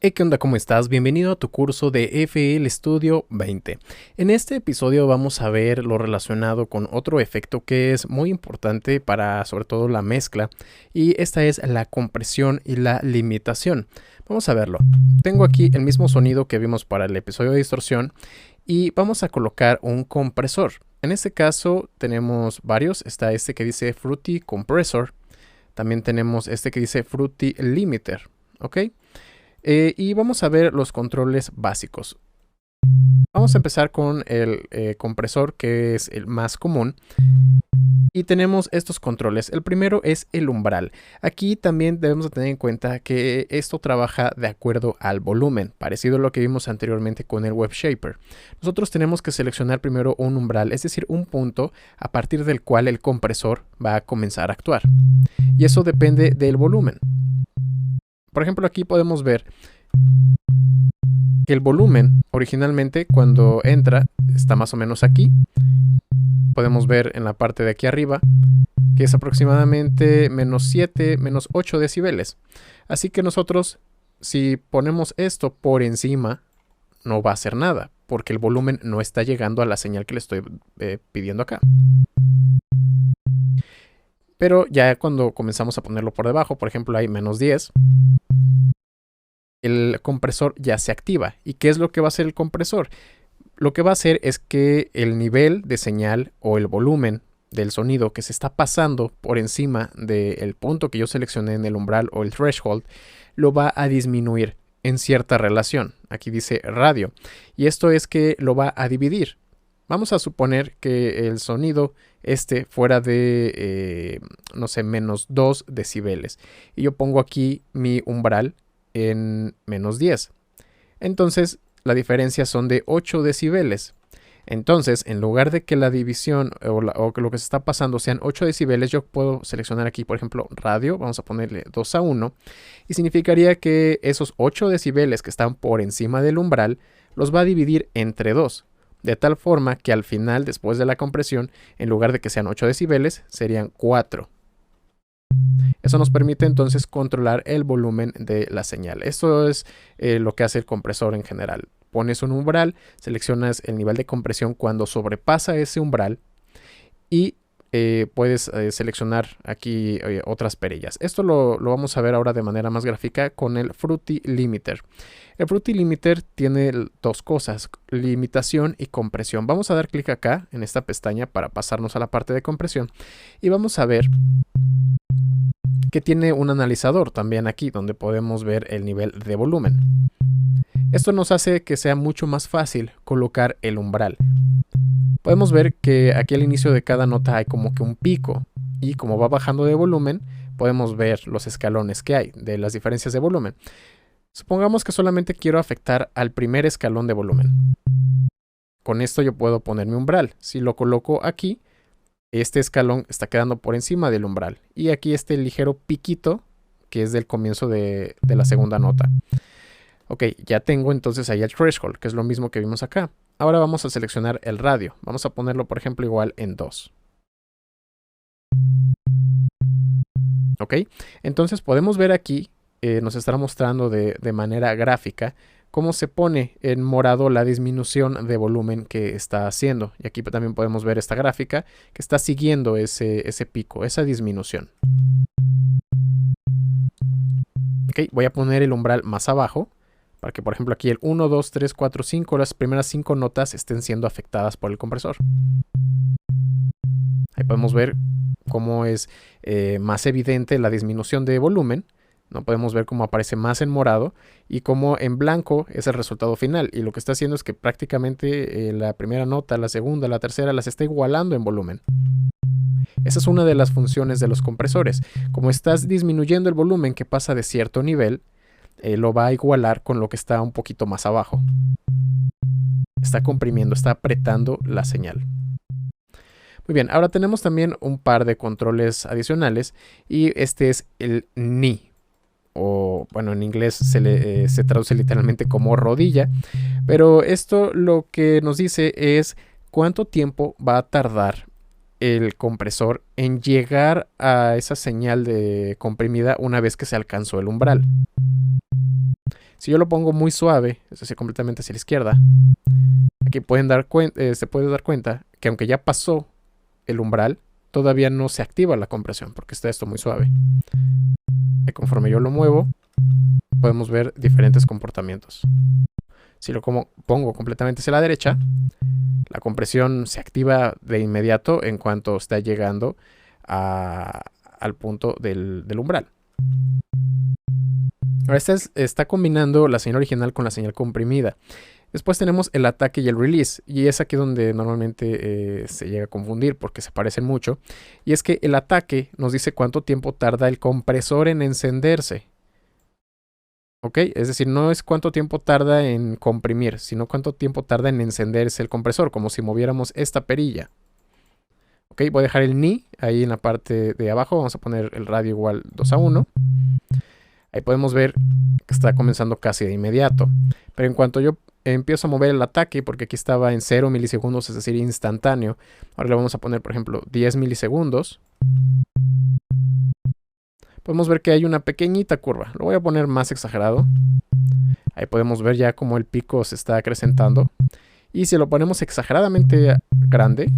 Hey, ¿qué onda? ¿Cómo estás? Bienvenido a tu curso de FL Studio 20. En este episodio vamos a ver lo relacionado con otro efecto que es muy importante para sobre todo la mezcla, y esta es la compresión y la limitación. Vamos a verlo. Tengo aquí el mismo sonido que vimos para el episodio de distorsión y vamos a colocar un compresor. En este caso tenemos varios. Está este que dice Fruity Compressor. También tenemos este que dice Fruity Limiter. ¿Ok? Y vamos a ver los controles básicos. Vamos a empezar con el compresor, que es el más común. Y tenemos estos controles. El primero es el umbral. Aquí también debemos de tener en cuenta que esto trabaja de acuerdo al volumen, parecido a lo que vimos anteriormente con el Wave Shaper. Nosotros tenemos que seleccionar primero un umbral, es decir, un punto a partir del cual el compresor va a comenzar a actuar. Y eso depende del volumen. Por ejemplo, aquí podemos ver que el volumen originalmente cuando entra está más o menos aquí. Podemos ver en la parte de aquí arriba que es aproximadamente menos 7, menos 8 decibeles. Así que nosotros, si ponemos esto por encima, no va a hacer nada, porque el volumen no está llegando a la señal que le estoy pidiendo acá. Pero ya cuando comenzamos a ponerlo por debajo, por ejemplo hay menos 10, el compresor ya se activa. ¿Y qué es lo que va a hacer el compresor? Lo que va a hacer es que el nivel de señal o el volumen del sonido que se está pasando por encima del punto que yo seleccioné en el umbral o el threshold, lo va a disminuir en cierta relación. Aquí dice radio. Y esto es que lo va a dividir. Vamos a suponer que el sonido fuera de, no sé, menos 2 decibeles. Y yo pongo aquí mi umbral en menos 10. Entonces la diferencia son de 8 decibeles. Entonces, en lugar de que la división o que lo que se está pasando sean 8 decibeles, yo puedo seleccionar aquí, por ejemplo, radio. Vamos a ponerle 2 a 1. Y significaría que esos 8 decibeles que están por encima del umbral los va a dividir entre 2. De tal forma que al final, después de la compresión, en lugar de que sean 8 decibeles, serían 4. Eso nos permite entonces controlar el volumen de la señal. Esto es lo que hace el compresor en general. Pones un umbral, seleccionas el nivel de compresión cuando sobrepasa ese umbral y puedes seleccionar aquí otras perillas. Esto lo vamos a ver ahora de manera más gráfica con el Fruity Limiter. El Fruity Limiter tiene dos cosas, limitación y compresión. Vamos a dar clic acá en esta pestaña para pasarnos a la parte de compresión y vamos a ver que tiene un analizador también aquí donde podemos ver el nivel de volumen. Esto nos hace que sea mucho más fácil colocar el umbral. Podemos ver que aquí al inicio de cada nota hay como que un pico y como va bajando de volumen podemos ver los escalones que hay de las diferencias de volumen. Supongamos que solamente quiero afectar al primer escalón de volumen. Con esto yo puedo poner mi umbral. Si lo coloco aquí, este escalón está quedando por encima del umbral. Y aquí este ligero piquito que es del comienzo de la segunda nota. Ok, ya tengo entonces ahí el threshold, que es lo mismo que vimos acá. Ahora vamos a seleccionar el radio. Vamos a ponerlo, por ejemplo, igual en 2. Ok, entonces podemos ver aquí, nos estará mostrando de manera gráfica cómo se pone en morado la disminución de volumen que está haciendo. Y aquí también podemos ver esta gráfica que está siguiendo ese pico, esa disminución. Ok, voy a poner el umbral más abajo para que, por ejemplo, aquí el 1, 2, 3, 4, 5, las primeras 5 notas estén siendo afectadas por el compresor. Ahí podemos ver cómo es más evidente la disminución de volumen. No podemos ver cómo aparece más en morado y cómo en blanco es el resultado final. Y lo que está haciendo es que prácticamente la primera nota, la segunda, la tercera las está igualando en volumen. Esa es una de las funciones de los compresores. Como estás disminuyendo el volumen que pasa de cierto nivel, lo va a igualar con lo que está un poquito más abajo. Está comprimiendo, está apretando la señal. Muy bien, ahora tenemos también un par de controles adicionales y este es el knee. O bueno, en inglés se traduce literalmente como rodilla, pero esto lo que nos dice es cuánto tiempo va a tardar el compresor en llegar a esa señal de comprimida una vez que se alcanzó el umbral. Si yo lo pongo muy suave, es decir, completamente hacia la izquierda, aquí se puede dar cuenta que aunque ya pasó el umbral, todavía no se activa la compresión porque está esto muy suave. Y conforme yo lo muevo, podemos ver diferentes comportamientos. Si lo pongo completamente hacia la derecha, la compresión se activa de inmediato en cuanto está llegando al punto del umbral. Ahora está combinando la señal original con la señal comprimida. Después tenemos el ataque y el release, y es aquí donde normalmente se llega a confundir porque se parecen mucho. Y es que el ataque nos dice cuánto tiempo tarda el compresor en encenderse. ¿Ok? Es decir, no es cuánto tiempo tarda en comprimir, sino cuánto tiempo tarda en encenderse el compresor, como si moviéramos esta perilla. ¿Ok? Voy a dejar el ni ahí en la parte de abajo. Vamos a poner el radio igual 2:1. Ahí podemos ver que está comenzando casi de inmediato. Pero en cuanto yo empiezo a mover el ataque, porque aquí estaba en 0 milisegundos, es decir, instantáneo. Ahora le vamos a poner, por ejemplo, 10 milisegundos. Podemos ver que hay una pequeñita curva. Lo voy a poner más exagerado. Ahí podemos ver ya cómo el pico se está acrecentando. Y si lo ponemos exageradamente grande,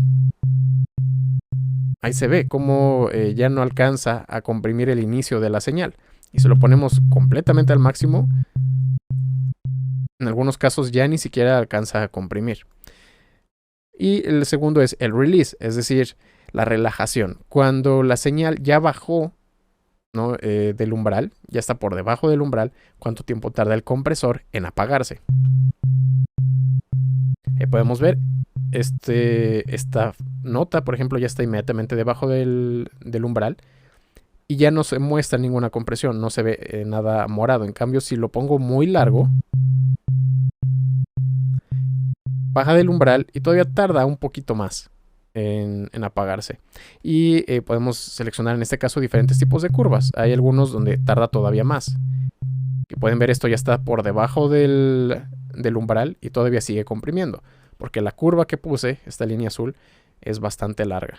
ahí se ve cómo ya no alcanza a comprimir el inicio de la señal. Y si lo ponemos completamente al máximo, en algunos casos ya ni siquiera alcanza a comprimir. Y el segundo es el release, es decir, la relajación. Cuando la señal ya bajó, ¿no? Del umbral, ya está por debajo del umbral, cuánto tiempo tarda el compresor en apagarse. Podemos ver esta nota, por ejemplo, ya está inmediatamente debajo del umbral y ya no se muestra ninguna compresión, no se ve nada morado. En cambio, si lo pongo muy largo, baja del umbral y todavía tarda un poquito más en apagarse. Y podemos seleccionar en este caso diferentes tipos de curvas. Hay algunos donde tarda todavía más. Y pueden ver, esto ya está por debajo del umbral y todavía sigue comprimiendo, porque la curva que puse, esta línea azul, es bastante larga.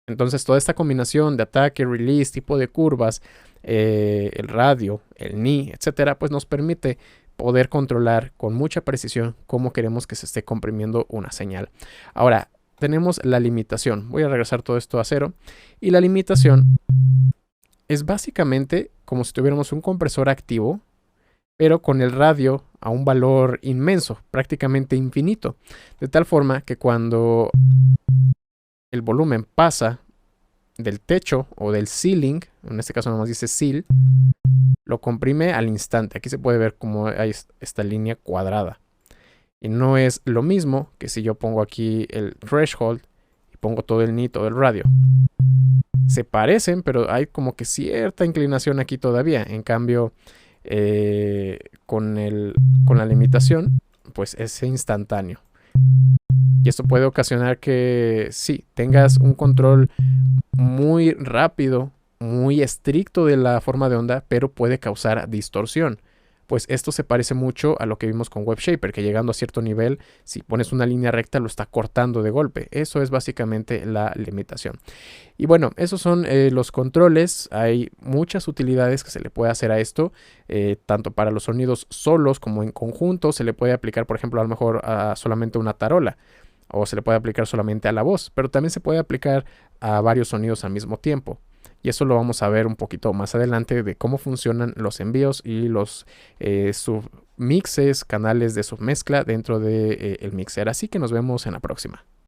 Entonces toda esta combinación de ataque, release, tipo de curvas, el radio, el ni, etcétera, pues nos permite poder controlar con mucha precisión cómo queremos que se esté comprimiendo una señal. Ahora, tenemos la limitación. Voy a regresar todo esto a 0. Y la limitación es básicamente como si tuviéramos un compresor activo, pero con el radio a un valor inmenso, prácticamente infinito. De tal forma que cuando el volumen pasa del techo o del ceiling, en este caso nomás dice seal, lo comprime al instante. Aquí se puede ver como hay esta línea cuadrada. Y no es lo mismo que si yo pongo aquí el threshold y pongo todo el ni, todo el radio. Se parecen, pero hay como que cierta inclinación aquí todavía. En cambio, con la limitación, pues es instantáneo. Y esto puede ocasionar que sí, tengas un control muy rápido, muy estricto de la forma de onda, pero puede causar distorsión. Pues esto se parece mucho a lo que vimos con WebShaper, que llegando a cierto nivel, si pones una línea recta, lo está cortando de golpe. Eso es básicamente la limitación. Y bueno, esos son los controles. Hay muchas utilidades que se le puede hacer a esto, tanto para los sonidos solos como en conjunto. Se le puede aplicar, por ejemplo, a lo mejor a solamente una tarola, o se le puede aplicar solamente a la voz, pero también se puede aplicar a varios sonidos al mismo tiempo. Y eso lo vamos a ver un poquito más adelante de cómo funcionan los envíos y los submixes, canales de submezcla dentro del mixer. Así que nos vemos en la próxima.